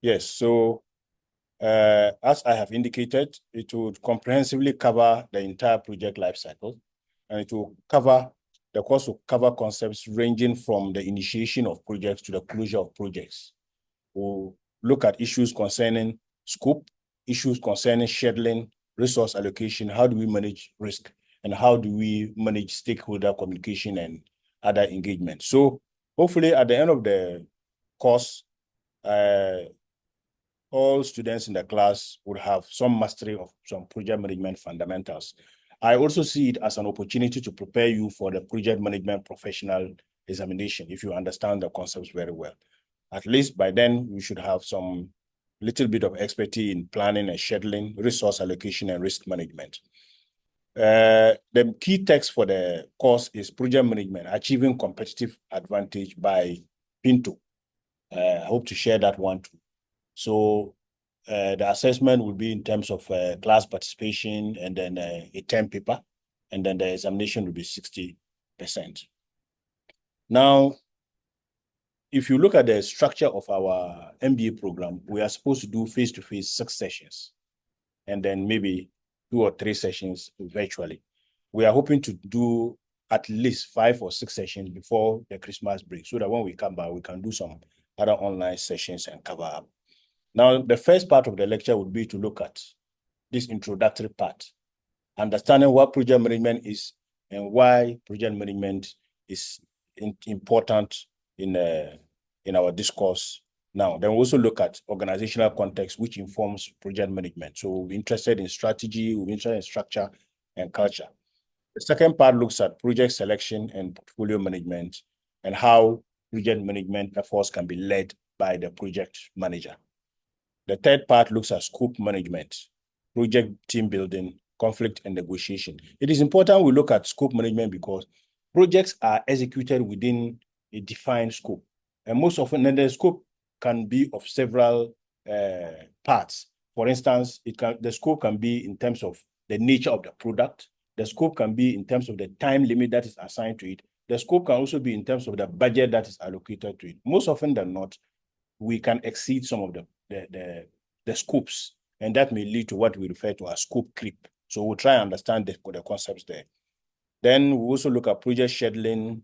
Yes, so as I have indicated, it would comprehensively cover the entire project lifecycle, and it will cover, the course will cover concepts ranging from the initiation of projects to the closure of projects. We'll look at issues concerning scope, issues concerning scheduling, resource allocation, how do we manage risk, and how do we manage stakeholder communication and other engagement. So hopefully at the end of the course, all students in the class would have some mastery of some project management fundamentals. I also see it as an opportunity to prepare you for the project management professional examination if you understand the concepts very well. At least by then, we should have some little bit of expertise in planning and scheduling, resource allocation, and risk management. The key text for the course is Project Management, Achieving Competitive Advantage by Pinto. I hope to share that one too. So the assessment will be in terms of class participation and then a term paper, and then the examination will be 60%. Now, if you look at the structure of our MBA program, we are supposed to do face-to-face 6 sessions, and then maybe 2 or 3 sessions virtually. We are hoping to do at least 5 or 6 sessions before the Christmas break, so that when we come back, we can do some other online sessions and cover up. Now, the first part of the lecture would be to look at this introductory part, understanding what project management is and why project management is important in our discourse now. Then we also look at organizational context, which informs project management. So we'll be interested in strategy, we'll be interested in structure and culture. The second part looks at project selection and portfolio management and how project management efforts can be led by the project manager. The third part looks at scope management, project team building, conflict and negotiation. It is important we look at scope management because projects are executed within a defined scope. And most often, the scope can be of several parts. For instance, the scope can be in terms of the nature of the product. The scope can be in terms of the time limit that is assigned to it. The scope can also be in terms of the budget that is allocated to it. Most often than not, we can exceed some of the scopes, and that may lead to what we refer to as scope creep. So we'll try and understand the concepts there. Then we also look at project scheduling,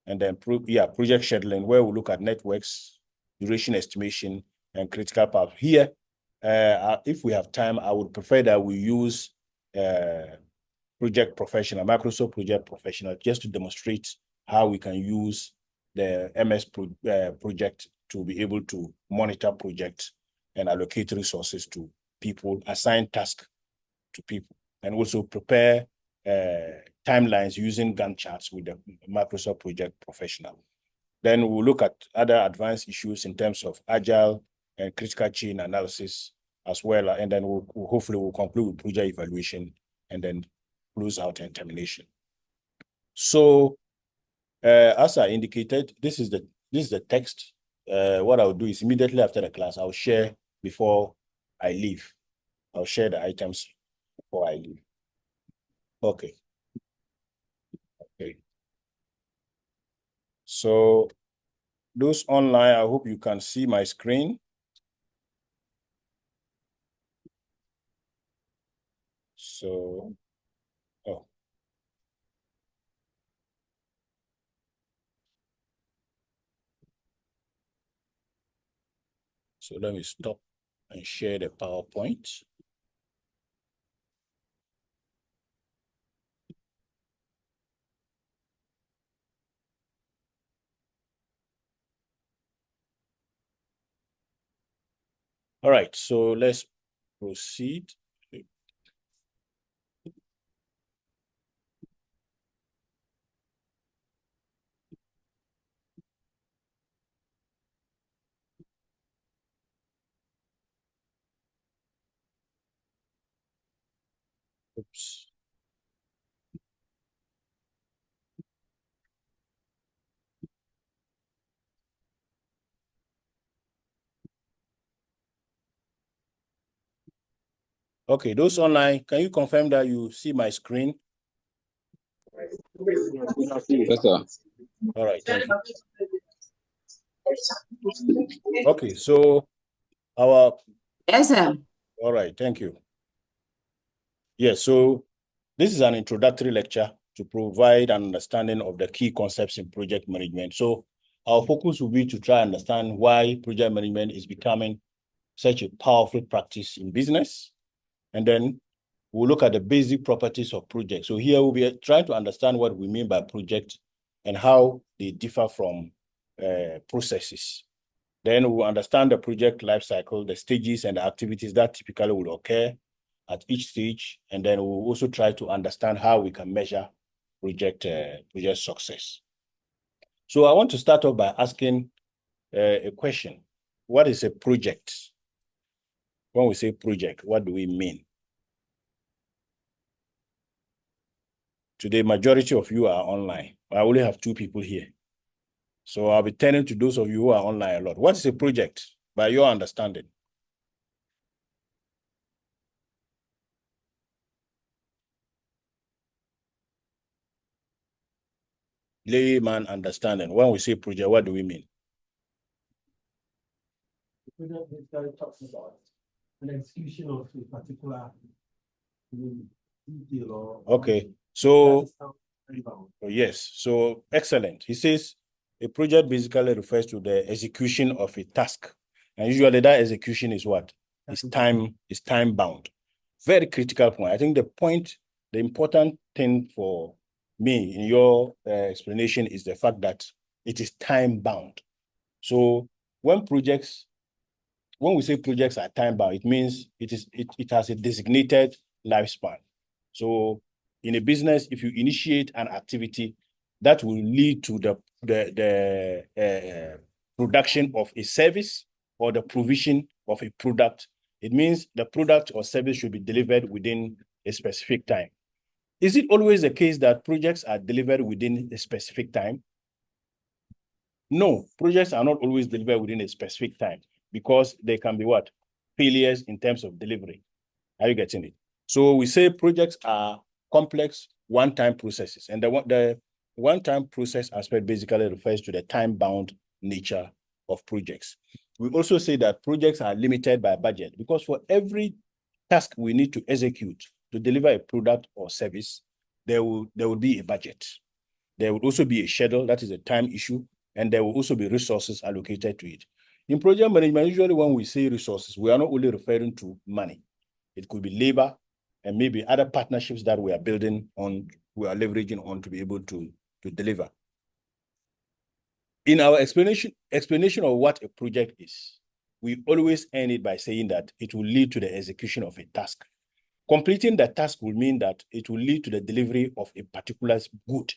and then project scheduling, where we look at networks, duration estimation, and critical path. Here, if we have time, I would prefer that we use project professional, Microsoft Project Professional, just to demonstrate how we can use the MS project to be able to monitor projects and allocate resources to people, assign tasks to people, and also prepare timelines using Gantt charts with the Microsoft Project Professional. Then we'll look at other advanced issues in terms of agile and critical chain analysis as well. And then hopefully we'll conclude with project evaluation and then close out and termination. So as I indicated, this is the text. What I'll do is immediately after the class, I'll share before I leave. I'll share the items before I leave. Okay. So those online, I hope you can see my screen. So, oh. So let me stop and share the PowerPoint. All right, so let's proceed. Oops. Okay, those online, can you confirm that you see my screen? Yes, sir. All right, thank you. Okay, so Yes, sir. All right, thank you. Yes, so this is an introductory lecture to provide an understanding of the key concepts in project management. So our focus will be to try and understand why project management is becoming such a powerful practice in business. And then we'll look at the basic properties of projects. So here we'll be trying to understand what we mean by project and how they differ from processes. Then we'll understand the project life cycle, the stages and the activities that typically will occur at each stage. And then we'll also try to understand how we can measure project success. So I want to start off by asking a question. What is a project? When we say project, what do we mean? Today, majority of you are online. I only have 2 people here. So I'll be turning to those of you who are online a lot. What is a project by your understanding? Layman understanding. When we say project, what do we mean? The project basically talks about an execution of a particular detail or. Okay. So, yes. So, excellent. He says a project basically refers to the execution of a task. And usually that execution is what? Is time bound. Very critical point. I think the important thing for me in your explanation is the fact that it is time bound. So when we say projects are time bound, it means it has a designated lifespan. So in a business, if you initiate an activity, that will lead to the production of a service or the provision of a product. It means the product or service should be delivered within a specific time. Is it always the case that projects are delivered within a specific time? No, projects are not always delivered within a specific time because there can be what? Failures in terms of delivery. Are you getting it? So we say projects are complex one-time processes. And the one-time process aspect basically refers to the time-bound nature of projects. We also say that projects are limited by budget because for every task we need to execute to deliver a product or service, there will be a budget. There will also be a schedule, that is a time issue, and there will also be resources allocated to it. In project management, usually when we say resources, we are not only referring to money. It could be labor and maybe other partnerships that we are building on, we are leveraging on to be able to deliver. In our explanation of what a project is, we always end it by saying that it will lead to the execution of a task. Completing the task will mean that it will lead to the delivery of a particular good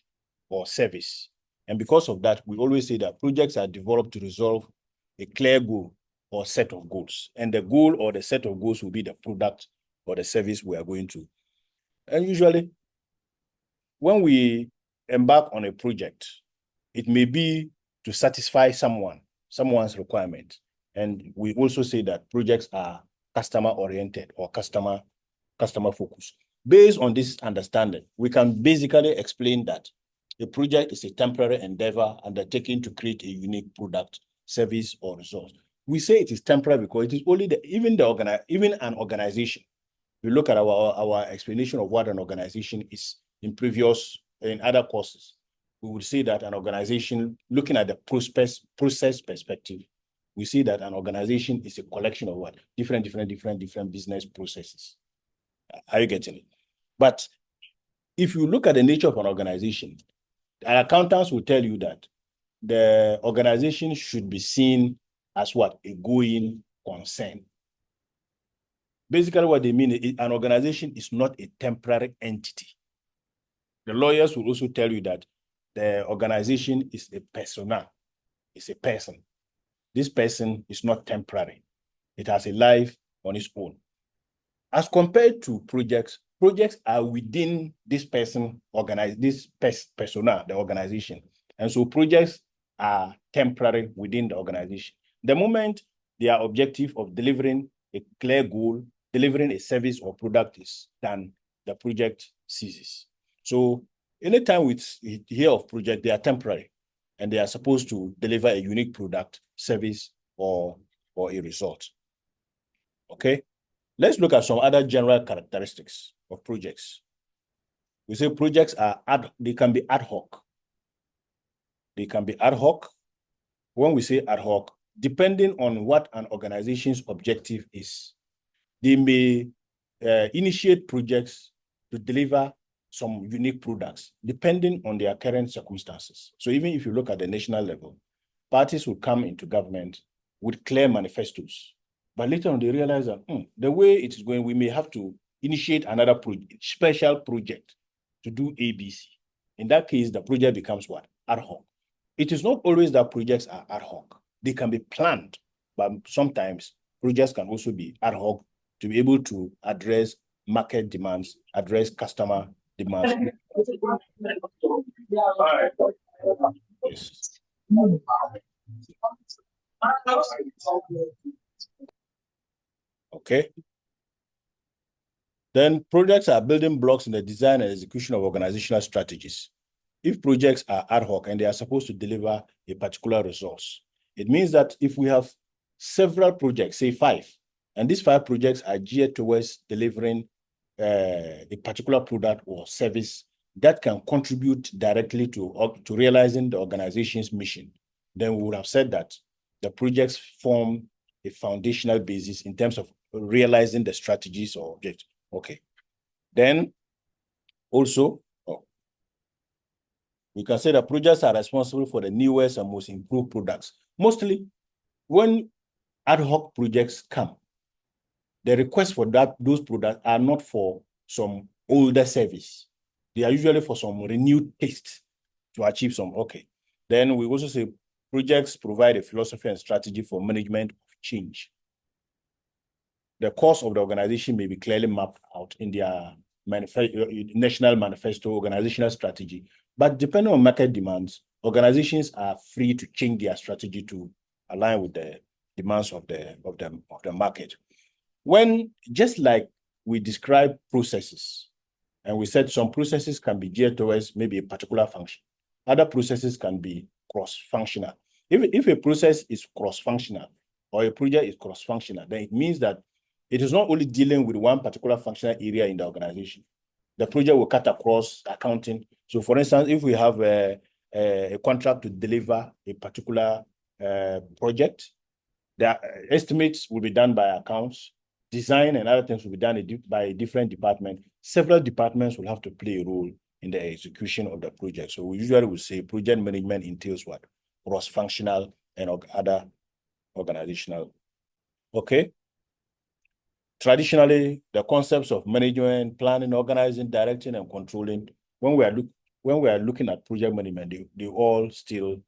or service. And because of that, we always say that projects are developed to resolve a clear goal or set of goals. And the goal or the set of goals will be the product or the service we are going to. And usually, when we embark on a project, it may be to satisfy someone's requirement. And we also say that projects are customer-oriented or customer focused. Based on this understanding, we can basically explain that a project is a temporary endeavor undertaken to create a unique product, service, or resource. We say it is temporary because it is only even an organization. We look at our explanation of what an organization is in other courses. We would say that an organization, looking at the process perspective, we see that an organization is a collection of what? Different business processes. Are you getting it? But if you look at the nature of an organization, accountants will tell you that the organization should be seen as what? A going concern. Basically, what they mean is an organization is not a temporary entity. The lawyers will also tell you that the organization is a persona, it's a person. This person is not temporary. It has a life on its own. As compared to projects are within this persona, the organization. And so projects are temporary within the organization. The moment their objective of delivering a clear goal, delivering a service or product is done, the project ceases. So anytime we hear of project, they are temporary and they are supposed to deliver a unique product, service, or a result. Okay, let's look at some other general characteristics of projects. We say projects are they can be ad hoc. They can be ad hoc. When we say ad hoc, depending on what an organization's objective is, they may initiate projects to deliver some unique products, depending on their current circumstances. So even if you look at the national level, parties will come into government with clear manifestos. But later on, they realize that the way it is going, we may have to initiate another special project to do ABC. In that case, the project becomes what? Ad hoc. It is not always that projects are ad hoc. They can be planned, but sometimes projects can also be ad hoc to be able to address market demands, address customer demands. Yes. Okay. Then projects are building blocks in the design and execution of organizational strategies. If projects are ad hoc and they are supposed to deliver a particular resource, it means that if we have several projects, say 5, and these 5 projects are geared towards delivering a particular product or service that can contribute directly to realizing the organization's mission, then we would have said that the projects form a foundational basis in terms of realizing the strategies or objectives. Okay. Then also, we can say that projects are responsible for the newest and most improved products. Mostly, when ad hoc projects come, the requests for those products are not for some older service. They are usually for some renewed taste to achieve some. Okay. Then we also say projects provide a philosophy and strategy for management of change. The course of the organization may be clearly mapped out in their national manifesto, organizational strategy. But depending on market demands, organizations are free to change their strategy to align with the demands of the market. When, just like we describe processes, and we said some processes can be geared towards maybe a particular function. Other processes can be cross-functional. If a process is cross-functional or a project is cross-functional, then it means that it is not only dealing with one particular functional area in the organization. The project will cut across accounting. So for instance, if we have a contract to deliver a particular project, the estimates will be done by accounts, design and other things will be done by a different department. Several departments will have to play a role in the execution of the project. So we usually will say project management entails what? Cross-functional and other organizational. Okay. Traditionally, the concepts of management, planning, organizing, directing, and controlling, when we are looking at project management, they all still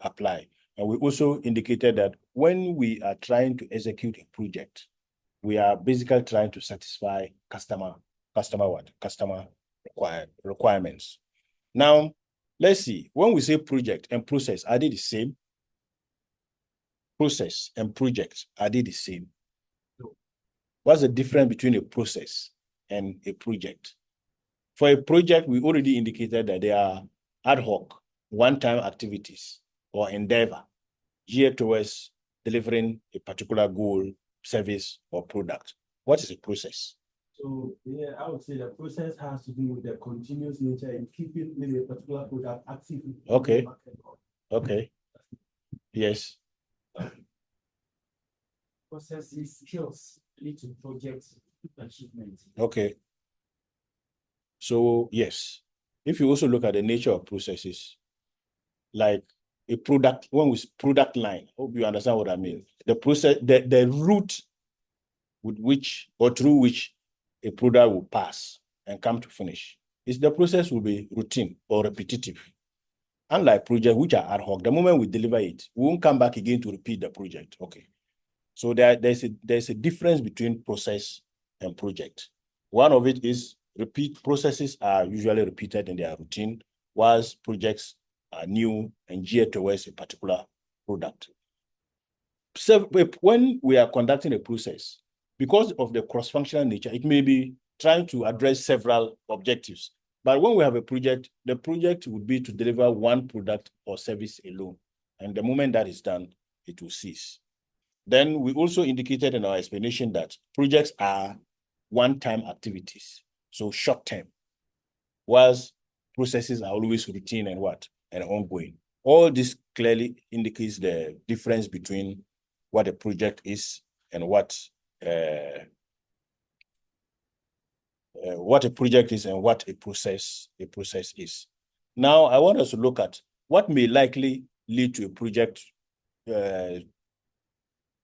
apply. And we also indicated that when we are trying to execute a project, we are basically trying to satisfy customer requirements. Now, let's see, when we say project and process, are they the same? Process and project, are they the same? What's the difference between a process and a project? For a project, we already indicated that they are ad hoc, one-time activities or endeavor geared towards delivering a particular goal, service, or product. What is a process? So, yeah, I would say the process has to do with the continuous nature in keeping a particular product active. Okay. Okay. Yes. Processes, skills lead to project achievement. Okay. So, yes, if you also look at the nature of processes, like a product, when we product line, hope you understand what I mean. The process, the route with which or through which a product will pass and come to finish, is the process will be routine or repetitive. Unlike projects which are ad hoc, the moment we deliver it, we won't come back again to repeat the project. Okay. So there's a difference between process and project. One of it is repeat processes are usually repeated in their routine, whilst projects are new and geared towards a particular product. So when we are conducting a process, because of the cross-functional nature, it may be trying to address several objectives. But when we have a project, the project would be to deliver one product or service alone. And the moment that is done, it will cease. Then we also indicated in our explanation that projects are one-time activities, so short-term, whilst processes are always routine and what? And ongoing. All this clearly indicates the difference between what a project is and what a project is and what a process is. Now, I want us to look at what may likely lead to a project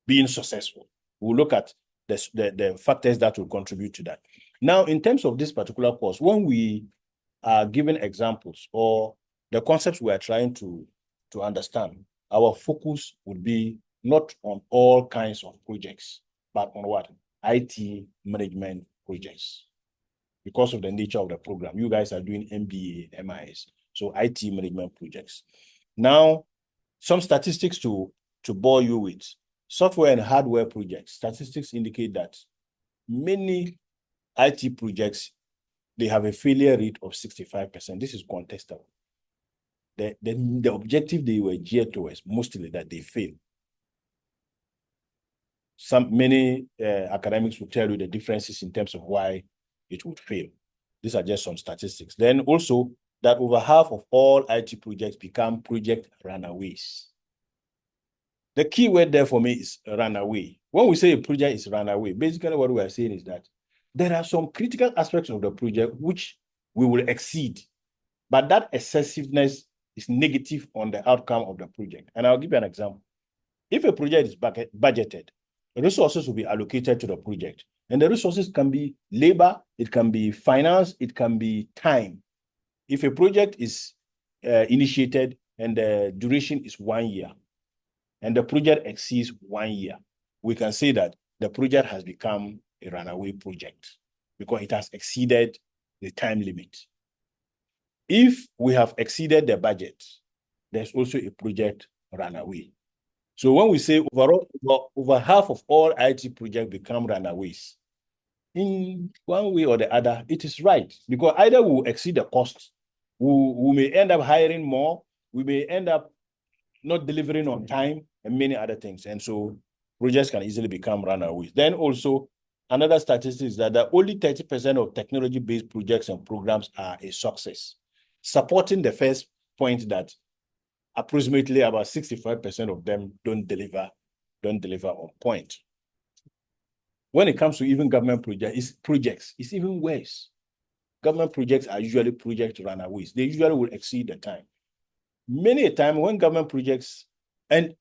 being successful. We'll look at the factors that will contribute to that. Now, in terms of this particular course, when we are given examples or the concepts we are trying to understand, our focus would be not on all kinds of projects, but on what? IT management projects. Because of the nature of the program, you guys are doing MBA, MIS, so IT management projects. Now, some statistics to bore you with. Software and hardware projects, statistics indicate that many IT projects, they have a failure rate of 65%. This is contestable. The objective they were geared towards, mostly that they fail. Many academics will tell you the differences in terms of why it would fail. These are just some statistics. Then also that over half of all IT projects become project runaways. The key word there for me is runaway. When we say a project is runaway, basically what we are saying is that there are some critical aspects of the project which we will exceed, but that excessiveness is negative on the outcome of the project. And I'll give you an example. If a project is budgeted, resources will be allocated to the project. And the resources can be labor, it can be finance, it can be time. If a project is initiated and the duration is 1 year, and the project exceeds 1 year, we can say that the project has become a runaway project because it has exceeded the time limit. If we have exceeded the budget, there's also a project runaway. So when we say overall, over half of all IT projects become runaways, in one way or the other, it is right because either we will exceed the cost, we may end up hiring more, we may end up not delivering on time, and many other things. And so projects can easily become runaways. Then also, another statistic is that only 30% of technology-based projects and programs are a success, supporting the first point that approximately about 65% of them don't deliver on point. When it comes to even government projects, it's even worse. Government projects are usually project runaways. They usually will exceed the time. Many a time when government projects, and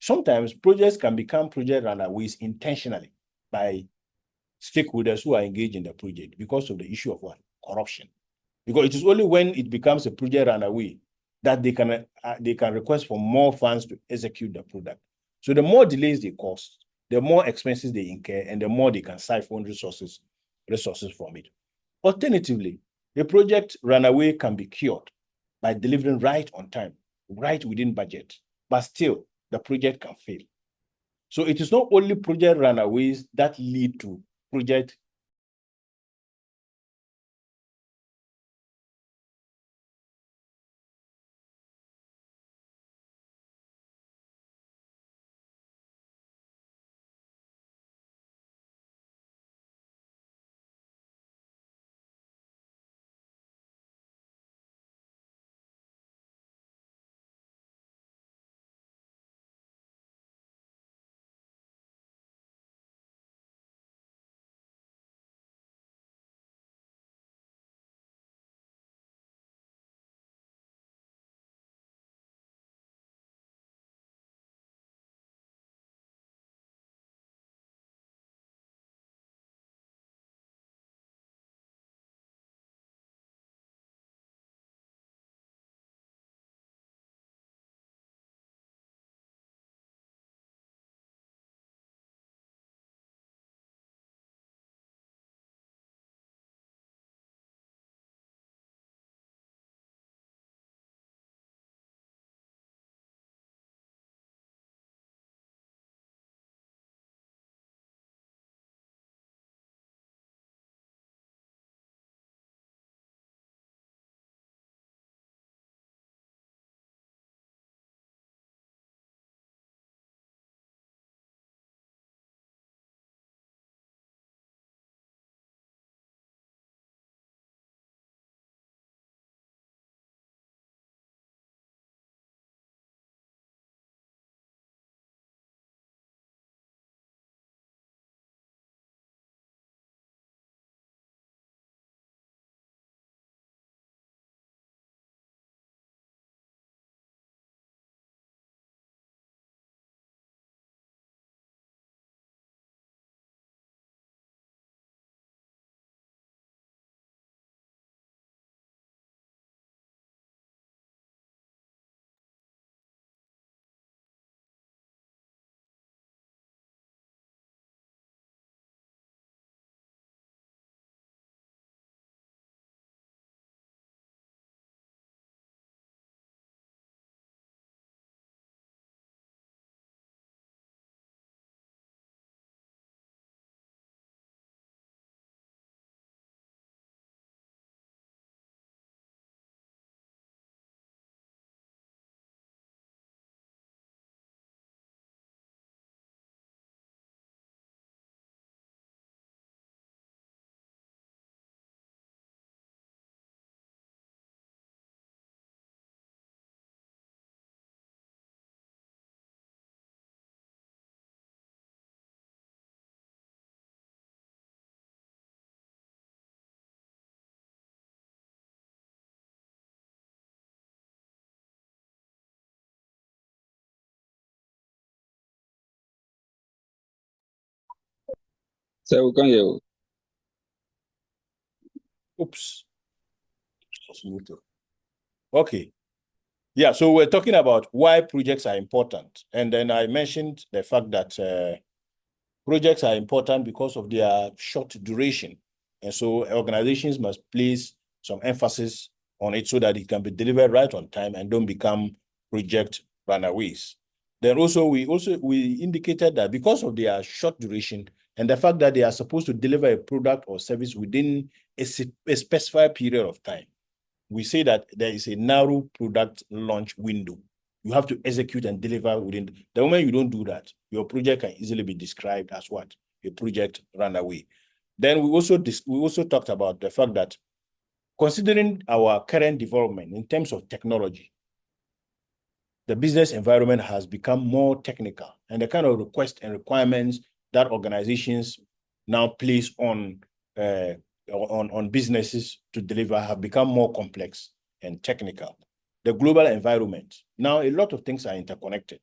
sometimes projects can become project runaways intentionally by stakeholders who are engaged in the project because of the issue of what? Corruption. Because it is only when it becomes a project runaway that they can request for more funds to execute the product. So the more delays they cause, the more expenses they incur, and the more they can siphon resources from it. Alternatively, a project runaway can be cured by delivering right on time, right within budget, but still the project can fail. So it is not only project runaways that lead to project So we can hear. Oops. Okay. Yeah, so we're talking about why projects are important. And then I mentioned the fact that projects are important because of their short duration. And so organizations must place some emphasis on it so that it can be delivered right on time and don't become project runaways. Then also we indicated that because of their short duration and the fact that they are supposed to deliver a product or service within a specified period of time, we say that there is a narrow product launch window. You have to execute and deliver within. The moment you don't do that, your project can easily be described as what? A project runaway. Then we also talked about the fact that considering our current development in terms of technology, the business environment has become more technical, and the kind of requests and requirements that organizations now place on businesses to deliver have become more complex and technical. The global environment, now a lot of things are interconnected.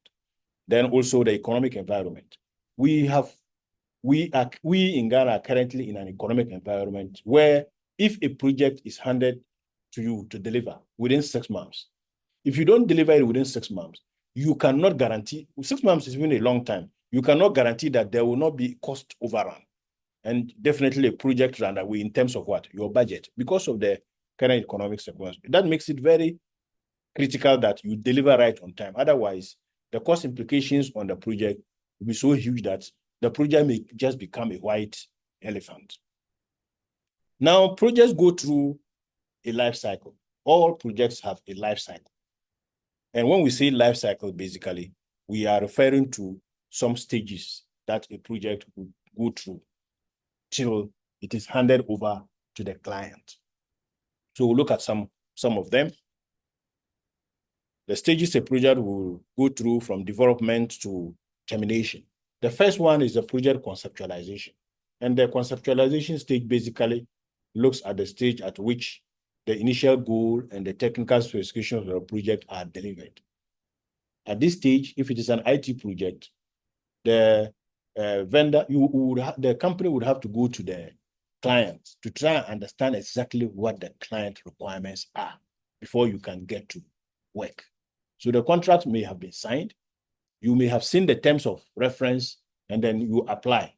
Then also the economic environment. We in Ghana are currently in an economic environment where if a project is handed to you to deliver within 6 months, if you don't deliver it within 6 months, you cannot guarantee, 6 months is even a long time, you cannot guarantee that there will not be cost overrun and definitely a project run away in terms of what? Your budget, because of the current economic circumstances. That makes it very critical that you deliver right on time. Otherwise, the cost implications on the project will be so huge that the project may just become a white elephant. Now, projects go through a life cycle. All projects have a life cycle. And when we say life cycle, basically, we are referring to some stages that a project will go through till it is handed over to the client. So we'll look at some of them. The stages a project will go through from development to termination. The first one is the project conceptualization. And the conceptualization stage basically looks at the stage at which the initial goal and the technical specifications of the project are delivered. At this stage, if it is an IT project, the vendor, the company would have to go to the client to try and understand exactly what the client requirements are before you can get to work. So the contract may have been signed. You may have seen the terms of reference, and then you apply.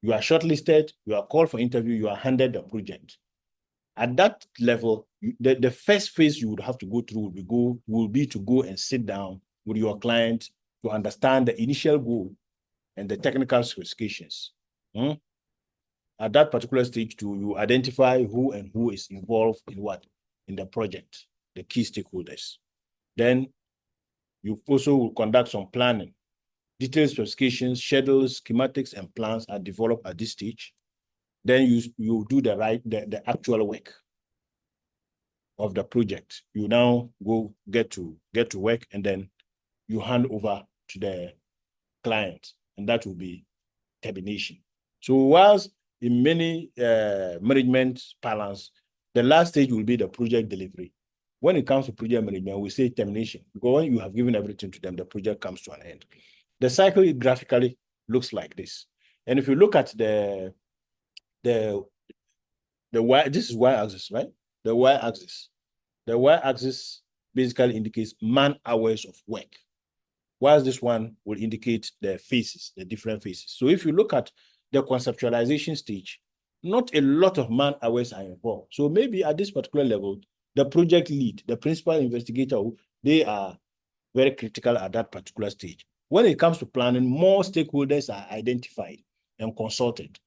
You are shortlisted, you are called for interview, you are handed the project. At that level, the first phase you would have to go through will be to go and sit down with your client to understand the initial goal and the technical specifications. At that particular stage too, you identify who is involved in what? In the project, the key stakeholders. Then you also will conduct some planning. Detailed specifications, schedules, schematics, and plans are developed at this stage. Then you do the actual work of the project. You now go get to work, and then you hand over to the client, and that will be termination. So whilst in many management parlance, the last stage will be the project delivery. When it comes to project management, we say termination, because when you have given everything to them, the project comes to an end. The cycle graphically looks like this. And if you look at the y, this is y-axis, right? The y-axis. The y-axis basically indicates man hours of work, whilst this one will indicate the phases, the different phases. So if you look at the conceptualization stage, not a lot of man hours are involved. So maybe at this particular level, the project lead, the principal investigator, they are very critical at that particular stage. When it comes to planning, more stakeholders are identified and consulted.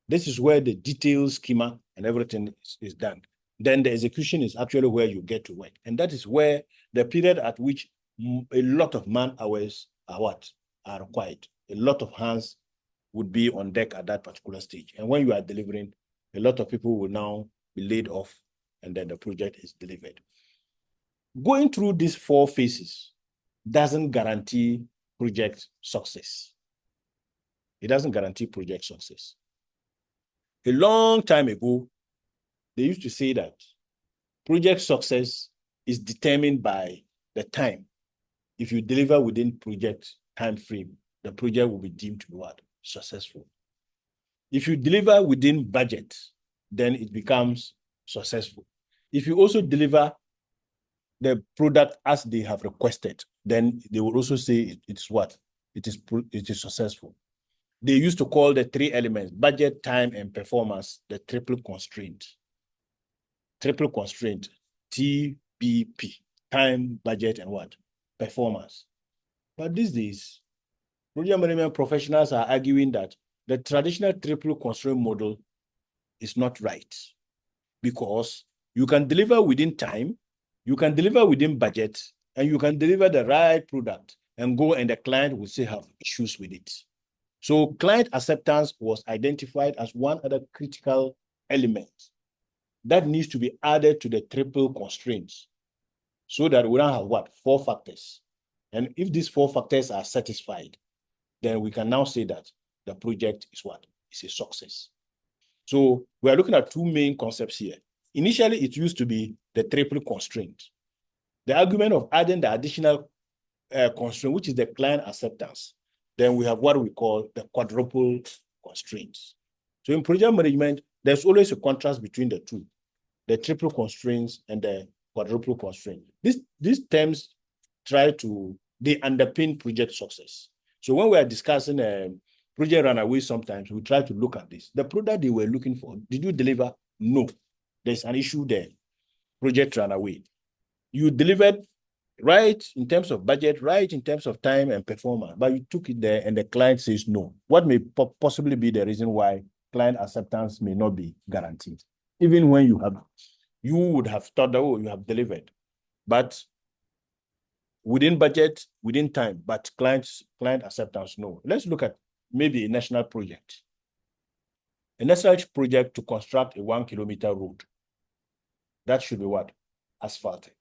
This is where the detailed schema and everything is done. Then the execution is actually where you get to work. And that is where the period at which a lot of man hours are required. A lot of hands would be on deck at that particular stage. And when you are delivering, a lot of people will now be laid off, and then the project is delivered. Going through these 4 phases doesn't guarantee project success. It doesn't guarantee project success. A long time ago, they used to say that project success is determined by the time. If you deliver within project time frame, the project will be deemed to be what? Successful. If you deliver within budget, then it becomes successful. If you also deliver the product as they have requested, then they will also say it is what? It is successful. They used to call the three elements, budget, time, and performance, the triple constraint. Triple constraint, TBP, time, budget, and what? Performance. But these days, project management professionals are arguing that the traditional triple constraint model is not right, because you can deliver within time, you can deliver within budget, and you can deliver the right product and go, and the client will still have issues with it. So client acceptance was identified as one other critical element that needs to be added to the triple constraints, so that we don't have what? 4 factors. And if these 4 factors are satisfied, then we can now say that the project is what? It's a success. So we are looking at 2 main concepts here. Initially, it used to be the triple constraint. The argument of adding the additional constraint, which is the client acceptance. Then we have what we call the quadruple constraints. So in project management, there's always a contrast between the two, the triple constraints and the quadruple constraint. These terms they underpin project success. So when we are discussing project runaway, sometimes we try to look at this. The product they were looking for, did you deliver? No. There's an issue there. Project runaway. You delivered right in terms of budget, right in terms of time and performance, but you took it there and the client says no. What may possibly be the reason why client acceptance may not be guaranteed? Even when you would have thought that, oh, you have delivered, but within budget, within time, but client acceptance, no. Let's look at maybe a national project. A national project to construct a 1 kilometer road. That should be what? Asphalted.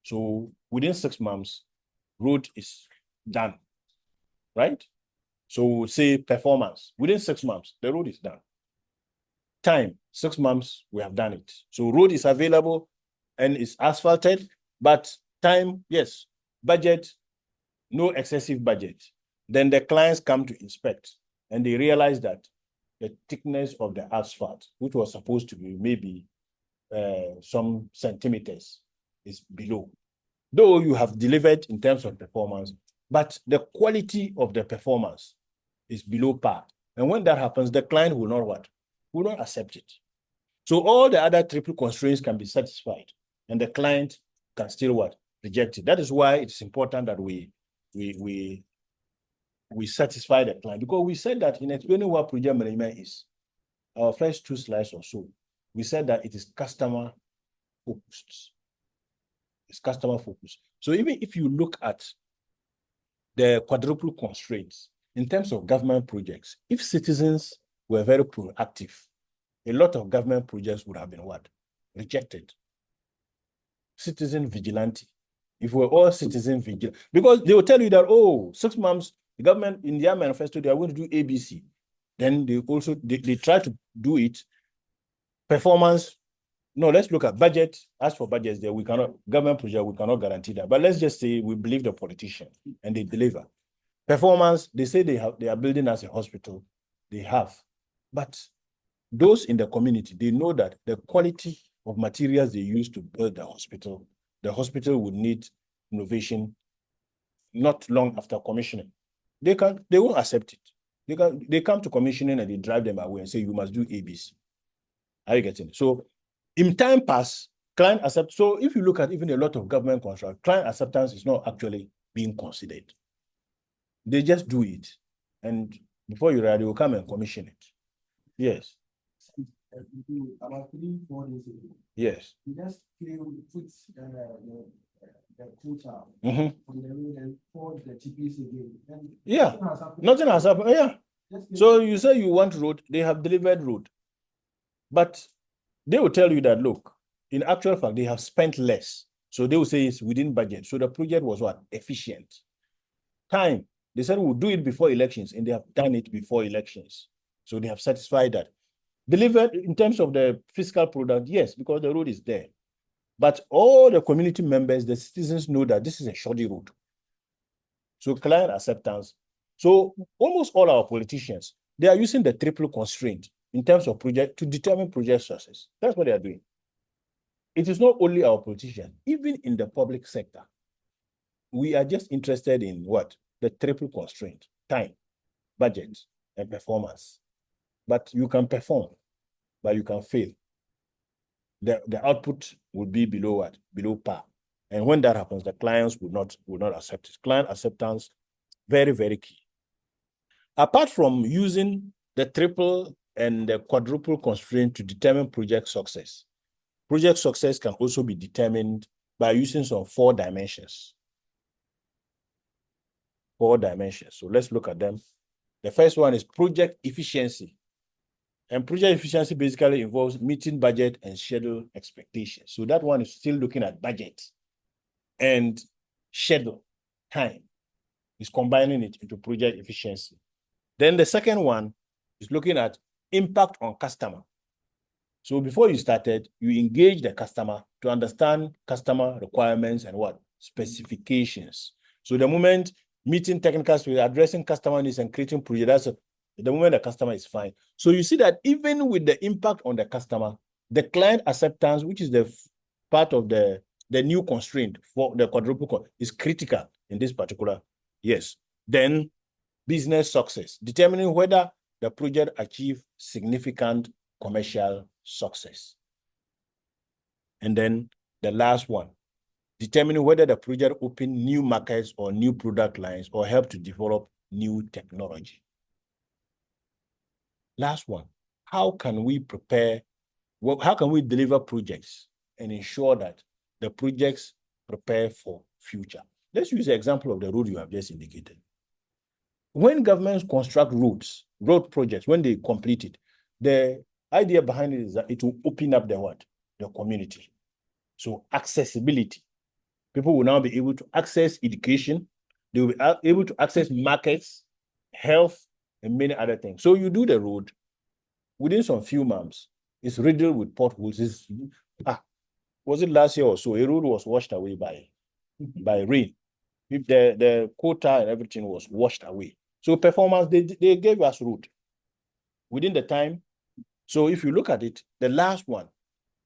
So within 6 months, road is done, right? So say performance, within 6 months, the road is done. Time, 6 months, we have done it. So road is available and it's asphalted, but time, yes. Budget, no excessive budget. Then the clients come to inspect and they realize that the thickness of the asphalt, which was supposed to be maybe some centimeters, is below. Though you have delivered in terms of performance, but the quality of the performance is below par. And when that happens, the client will not what? Will not accept it. So all the other triple constraints can be satisfied, and the client can still what? Reject it. That is why it's important that we satisfy the client, because we said that in explaining what project management is, our first 2 slides or so, we said that it is customer focused. It's customer focused. So even if you look at the quadruple constraints in terms of government projects, if citizens were very proactive, a lot of government projects would have been what? Rejected. Citizen vigilante. If we're all citizen vigilant, because they will tell you that, oh, 6 months, the government in their manifesto, they are going to do ABC. Then they also, they try to do it. Performance, no, let's look at budget. As for budgets, there we cannot, government project, we cannot guarantee that. But let's just say we believe the politician and they deliver. Performance, they say they are building as a hospital. They have. But those in the community, they know that the quality of materials they use to build the hospital would need innovation not long after commissioning. They won't accept it. They come to commissioning and they drive them away and say, you must do ABC. Are you getting it? So in time pass, client accept. So if you look at even a lot of government contract, client acceptance is not actually being considered. They just do it. And before you ready, they will come and commission it. Yes. About 3-4 days ago. Yes. We just put the quota Mm-hmm. on the road and pour the TPs again. And yeah. Nothing has happened. Yeah. So you say you want road, they have delivered road. But they will tell you that, look, in actual fact, they have spent less. So they will say it's within budget. So the project was what? Efficient. Time. They said we'll do it before elections, and they have done it before elections. So they have satisfied that. Delivered in terms of the fiscal product, yes, because the road is there. But all the community members, the citizens know that this is a shoddy road. So client acceptance. So almost all our politicians, They are using the triple constraint in terms of project to determine project success. That's what they are doing. It is not only our politicians, even in the public sector. We are just interested in what? The triple constraint: time, budget, and performance. But you can perform, but you can fail. The output would be below what? Below par. And when that happens, the clients will not accept it. Client acceptance, very, very key. Apart from using the triple and the quadruple constraint to determine project success can also be determined by using some 4 dimensions. 4 dimensions. So let's look at them. The first one is project efficiency. And project efficiency basically involves meeting budget and schedule expectations. So that one is still looking at budget and schedule, time. Is combining it into project efficiency. Then the second one is looking at impact on customer. So before you started, you engage the customer to understand customer requirements and what? Specifications. So the moment meeting technical skills, addressing customer needs and creating projects, that's the moment the customer is fine. So you see that even with the impact on the customer, the client acceptance, which is the part of the new constraint for the quadruple, is critical in this particular. Yes. Then business success, determining whether the project achieved significant commercial success. And then the last one, determining whether the project opened new markets or new product lines or helped to develop new technology. Last one, how can we prepare, how can we deliver projects and ensure that the projects prepare for future? Let's use the example of the road you have just indicated. When governments construct roads, road projects, when they complete it, the idea behind it is that it will open up the what? The community. So accessibility. People will now be able to access education. They will be able to access markets, health, and many other things. So you do the road, within some few months, it's riddled with potholes. Was it last year or so? A road was washed away by rain. If the quota and everything was washed away. So performance, they gave us road within the time. So if you look at it, the last one,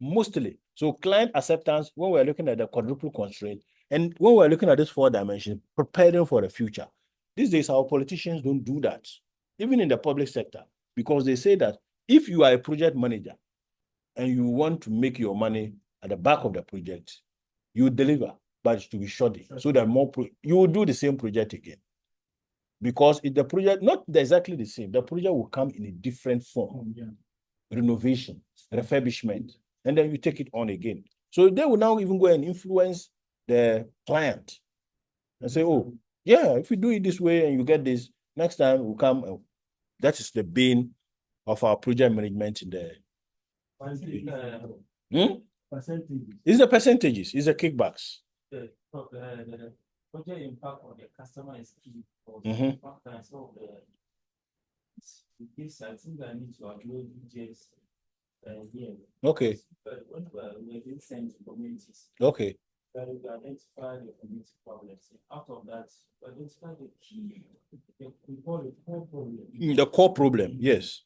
mostly, so client acceptance, when we're looking at the quadruple constraint, and when we're looking at this 4 dimensions, preparing for the future. These days, our politicians don't do that, even in the public sector, because they say that if you are a project manager and you want to make your money at the back of the project, you deliver, but to be shoddy, so that you will do the same project again. Because if the project, not exactly the same, the project will come in a different form. Renovation, refurbishment, and then you take it on again. So they will now even go and influence the client and say, oh, yeah, if you do it this way and you get this, next time we'll come. That is the bane of our project management in the Percentages. It's the percentages, it's the kickbacks. The project impact on the customer is key. This, I think I need to upload details here. Okay. But when we're being sent to communities, Okay. we identify the community problems. Out of that, we identify the key, we call it core problem. The core problem, yes.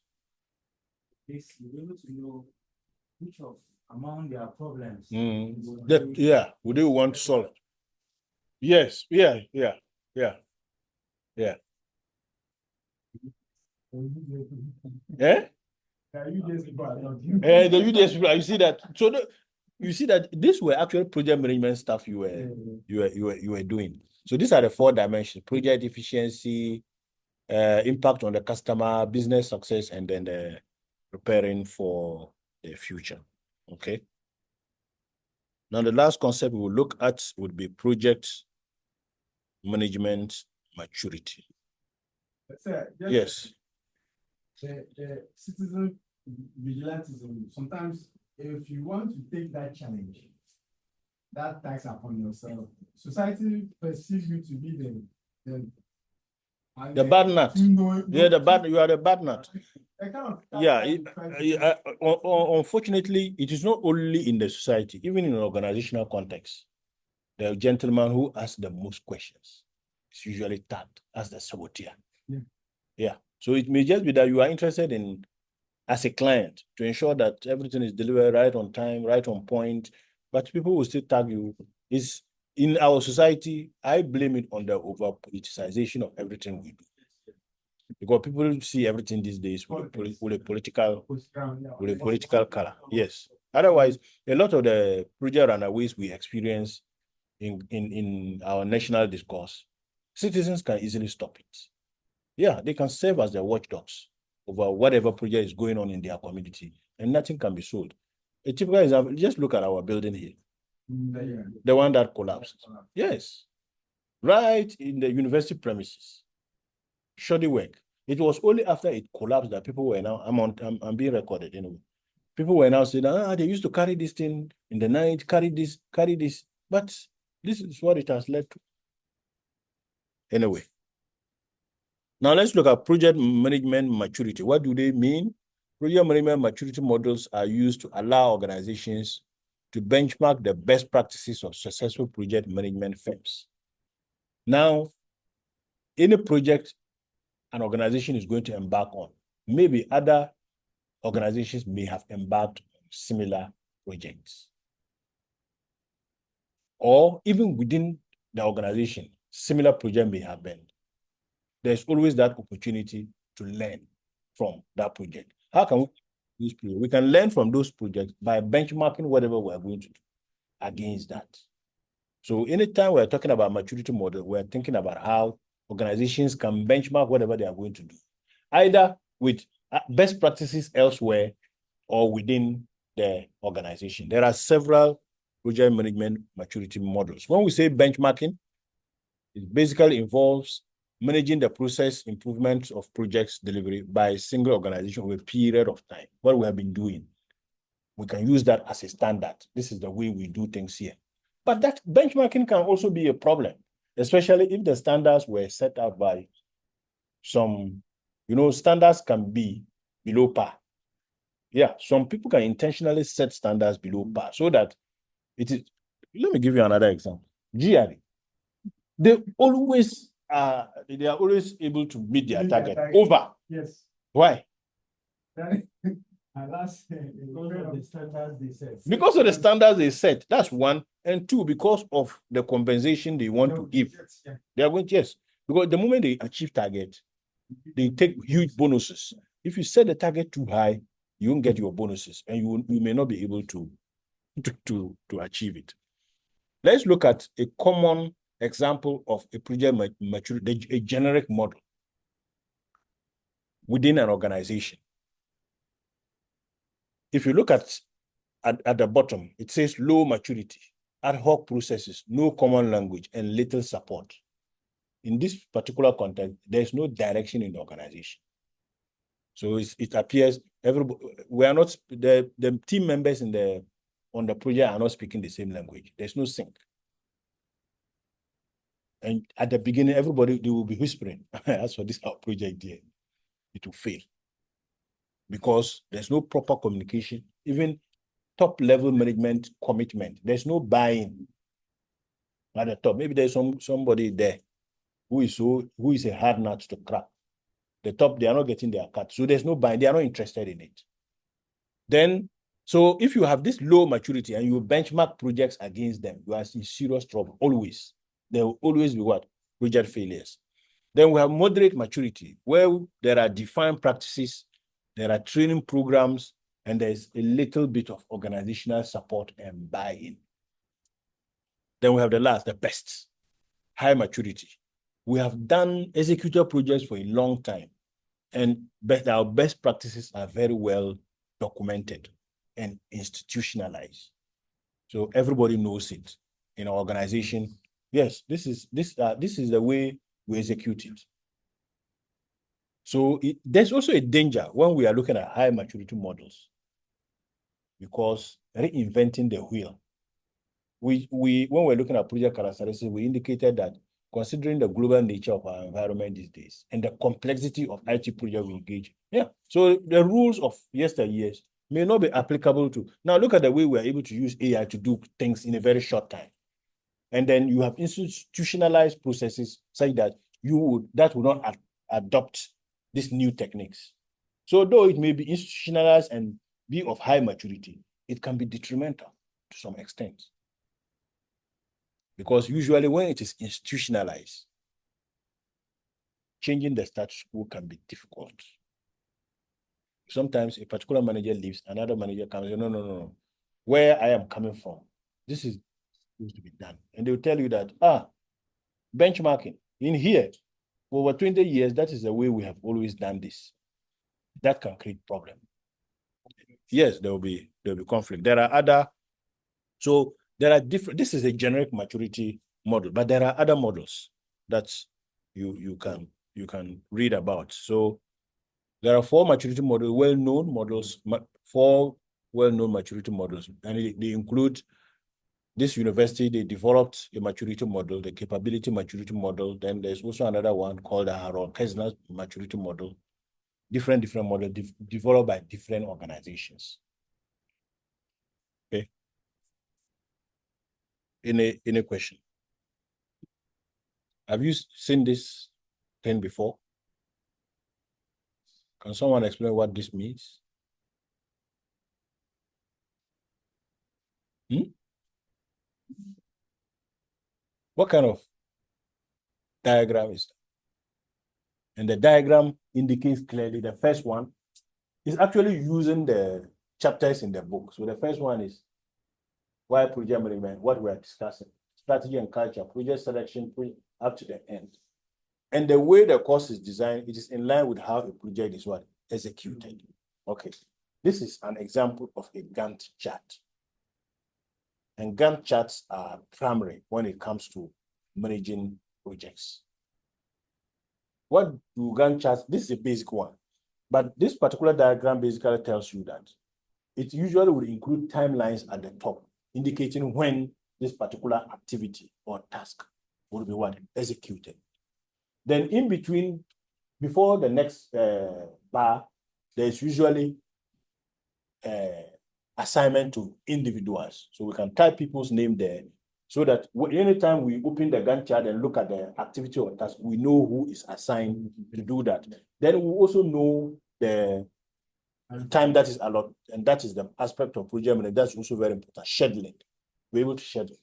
This, you're able to know which of among their problems. Would they want to solve? Yes, yeah. Yeah. The UDS people, you see that. So you see that these were actual project management stuff you were doing. So these are the 4 dimensions: project efficiency, impact on the customer, business success, and then preparing for the future. Okay. Now the last concept we will look at would be project management maturity. Yes. The citizen vigilantism, sometimes if you want to take that challenge, that tax upon yourself, society perceives you to be the bad nut. You are the bad nut. Unfortunately, it is not only in the society, even in an organizational context. The gentleman who asks the most questions is usually tagged as the saboteur. Yeah. So it may just be that you are interested in, as a client, to ensure that everything is delivered right on time, right on point, but people will still tag you. Is in our society, I blame it on the over politicization of everything we do. Because people see everything these days with a political color. Yes. Otherwise, a lot of the project runaways we experience in our national discourse, citizens can easily stop it. Yeah, they can serve as the watchdogs over whatever project is going on in their community, and nothing can be sold. A typical example, just look at our building here, the one that collapsed. Yes, right in the university premises, shoddy work. It was only after it collapsed that people were now, I'm being recorded anyway. People were now saying, they used to carry this thing in the night, carry this. But this is what it has led to. Anyway. Now let's look at project management maturity. What do they mean? Project management maturity models are used to allow organizations to benchmark the best practices of successful project management firms. Now, any project an organization is going to embark on, maybe other organizations may have embarked on similar projects. Or even within the organization, similar project may have been. There's always that opportunity to learn from that project. How can we use projects? We can learn from those projects by benchmarking whatever we're going to do against that. So anytime we're talking about maturity model, we're thinking about how organizations can benchmark whatever they are going to do, either with best practices elsewhere or within the organization. There are several project management maturity models. When we say benchmarking, it basically involves managing the process improvements of projects delivery by a single organization over a period of time. What we have been doing, we can use that as a standard. This is the way we do things here. But that benchmarking can also be a problem, especially if the standards were set out by some, standards can be below par. Yeah, some people can intentionally set standards below par so that it is. Let me give you another example. GRE. They are always able to meet their target over. Yes. Why? Because of the standards they set. That's one. And two, because of the compensation they want to give. They are going to, yes. Because the moment they achieve target, they take huge bonuses. If you set the target too high, you won't get your bonuses and you may not be able to achieve it. Let's look at a common example of a project maturity, a generic model within an organization. If you look at the bottom, it says low maturity, ad hoc processes, no common language, and little support. In this particular context, there's no direction in the organization. So it appears we are not, the team members on the project are not speaking the same language. There's no sync. And at the beginning, they will be whispering, as for this our project there, it will fail. Because there's no proper communication, even top level management commitment. There's no buy-in at the top. Maybe there's somebody there who is a hard nut to crack. The top, they are not getting their cut. So there's no buy-in, they are not interested in it. Then, so if you have this low maturity and you benchmark projects against them, you are in serious trouble, always. There will always be what? Project failures. Then we have moderate maturity, where there are defined practices, there are training programs, and there's a little bit of organizational support and buy-in. Then we have the best, high maturity. We have executed projects for a long time, and our best practices are very well documented and institutionalized. So everybody knows it in our organization. Yes, this is the way we execute it. So there's also a danger when we are looking at high maturity models, because reinventing the wheel. When we're looking at project characteristics, we indicated that considering the global nature of our environment these days and the complexity of IT project we engage, so the rules of yesteryears may not be applicable to. Now look at the way we're able to use AI to do things in a very short time. And then you have institutionalized processes such that that will not adopt these new techniques. So though it may be institutionalized and be of high maturity, it can be detrimental to some extent. Because usually when it is institutionalized, changing the status quo can be difficult. Sometimes a particular manager leaves, another manager comes, no. Where I am coming from, this is supposed to be done. And they will tell you that, benchmarking in here, for over 20 years, that is the way we have always done this. That can create problem. Yes, there will be conflict. There are other, so there are different, this is a generic maturity model, but there are other models that you can read about. So there are four maturity models, well-known models, four well-known maturity models, and they include this university. They developed a maturity model, the capability maturity model. Then there's also another one called the Harold Kesner's maturity model. Different models developed by different organizations. Okay. Any question? Have you seen this thing before? Can someone explain what this means? What kind of diagram is that? And the diagram indicates clearly the first one is actually using the chapters in the book. So the first one is why project management, what we are discussing, strategy and culture, project selection, up to the end. And the way the course is designed, it is in line with how a project is executed. Okay. This is an example of a Gantt chart. And Gantt charts are primary when it comes to managing projects. What do Gantt charts? This is a basic one. But this particular diagram basically tells you that it usually will include timelines at the top, indicating when this particular activity or task will be executed. Then in between, before the next bar, there's usually assignment to individuals. So we can type people's name there so that anytime we open the Gantt chart and look at the activity or task, we know who is assigned to do that. Then we also know the time that is allotted, and that is the aspect of project management. That's also very important. Scheduling, we're able to schedule.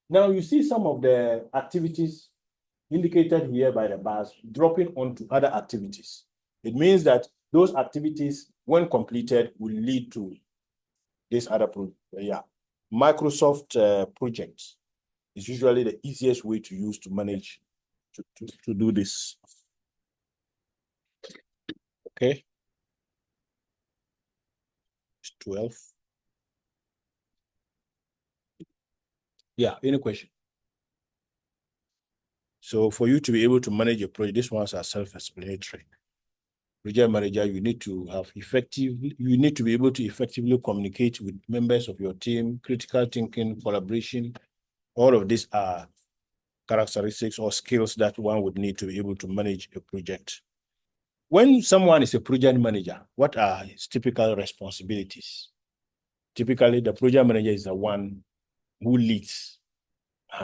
Now you see some of the activities indicated here by the bars dropping onto other activities. It means that those activities, when completed, will lead to this other project. Yeah, Microsoft projects is usually the easiest way to use to manage to do this. Okay. 12. Yeah, any question? So for you to be able to manage a project, these ones are self-explanatory. Project manager, you need to be able to effectively communicate with members of your team, critical thinking, collaboration. All of these are characteristics or skills that one would need to be able to manage a project. When someone is a project manager, what are his typical responsibilities? Typically, the project manager is the one who leads.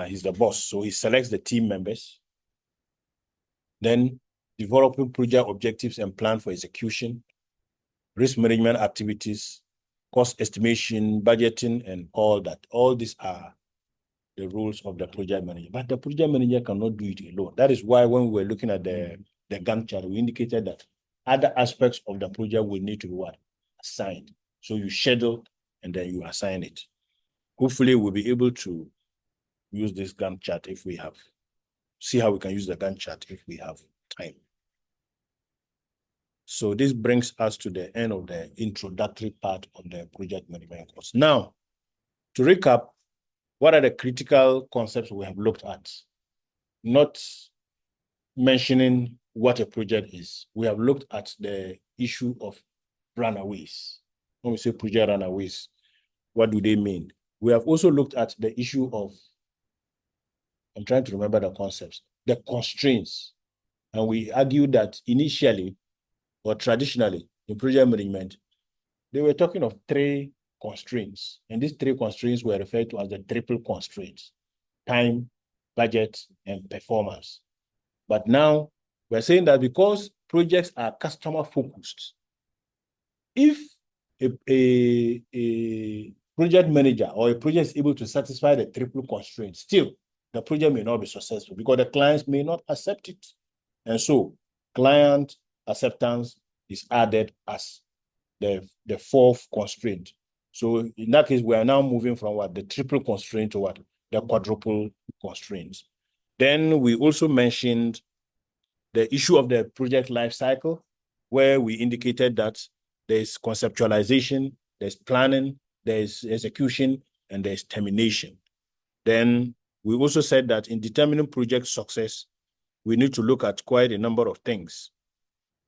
He's the boss, so he selects the team members. Then developing project objectives and plan for execution, risk management activities, cost estimation, budgeting, and all that. All these are the roles of the project manager. But the project manager cannot do it alone. That is why when we were looking at the Gantt chart, we indicated that other aspects of the project will need to be assigned. So you schedule and then you assign it. Hopefully we'll be able to use this Gantt chart if we have, see how we can use the Gantt chart if we have time. So this brings us to the end of the introductory part of the project management course. Now, to recap, what are the critical concepts we have looked at? Not mentioning what a project is. We have looked at the issue of runaways. When we say project runaways, what do they mean? We have also looked at the issue of, I'm trying to remember the concepts, the constraints. And we argued that initially or traditionally in project management, they were talking of 3 constraints. And these 3 constraints were referred to as the triple constraints: time, budget, and performance. But now We're saying that because projects are customer focused, if a project manager or a project is able to satisfy the triple constraint, still the project may not be successful because the clients may not accept it. And so client acceptance is added as the fourth constraint. So in that case, we are now moving from what? The triple constraint to what? The quadruple constraints. Then we also mentioned the issue of the project life cycle, where we indicated that there's conceptualization, there's planning, there's execution, and there's termination. Then we also said that in determining project success, we need to look at quite a number of things.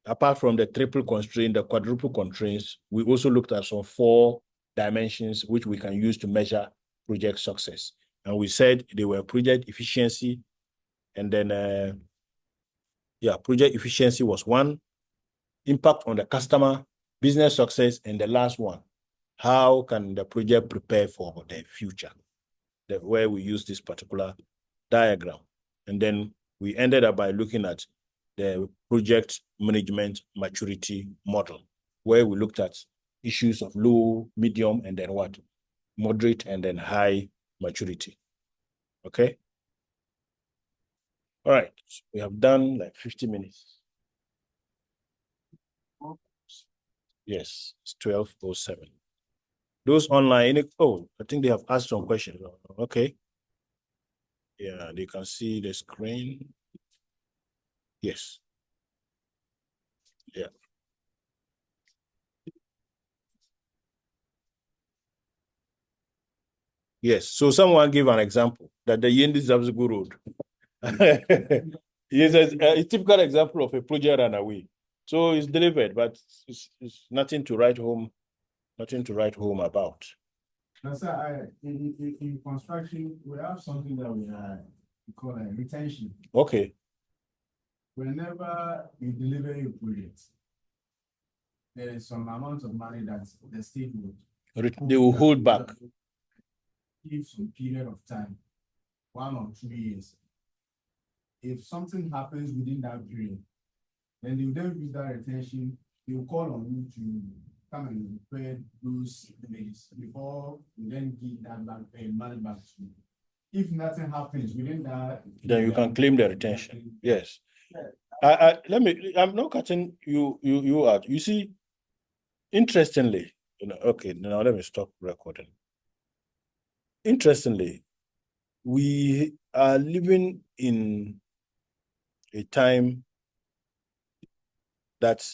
Apart from the triple constraint, the quadruple constraints, we also looked at some 4 dimensions which we can use to measure project success. And we said they were project efficiency, and then project efficiency was 1, impact on the customer, business success, and the last one, how can the project prepare for the future? Where we use this particular diagram. And then we ended up by looking at the project management maturity model, where we looked at issues of low, medium, and then what? Moderate and then high maturity. Okay? All right, we have done like 50 minutes. Yes, it's 12:07. Those online, I think they have asked some questions. Okay. Yeah, they can see the screen. Yes. Yeah. Yes. So someone give an example that the Yendi Zabzugu Road. Yes, a typical example of a project runaway. So it's delivered, but it's nothing to write home about. Now, sir, in construction, we have something that we call a retention. Okay. Whenever you deliver a project, there is some amount of money that the state would They will hold back. Give some period of time, 1 or 2 years. If something happens within that period, then they will then use that retention. They will call on you to come and repair those damages before you then give that back money back to you. If nothing happens within that, then you can claim the retention. Yes. I'm not cutting you out. You see, interestingly, okay, now let me stop recording. Interestingly, we are living in a time that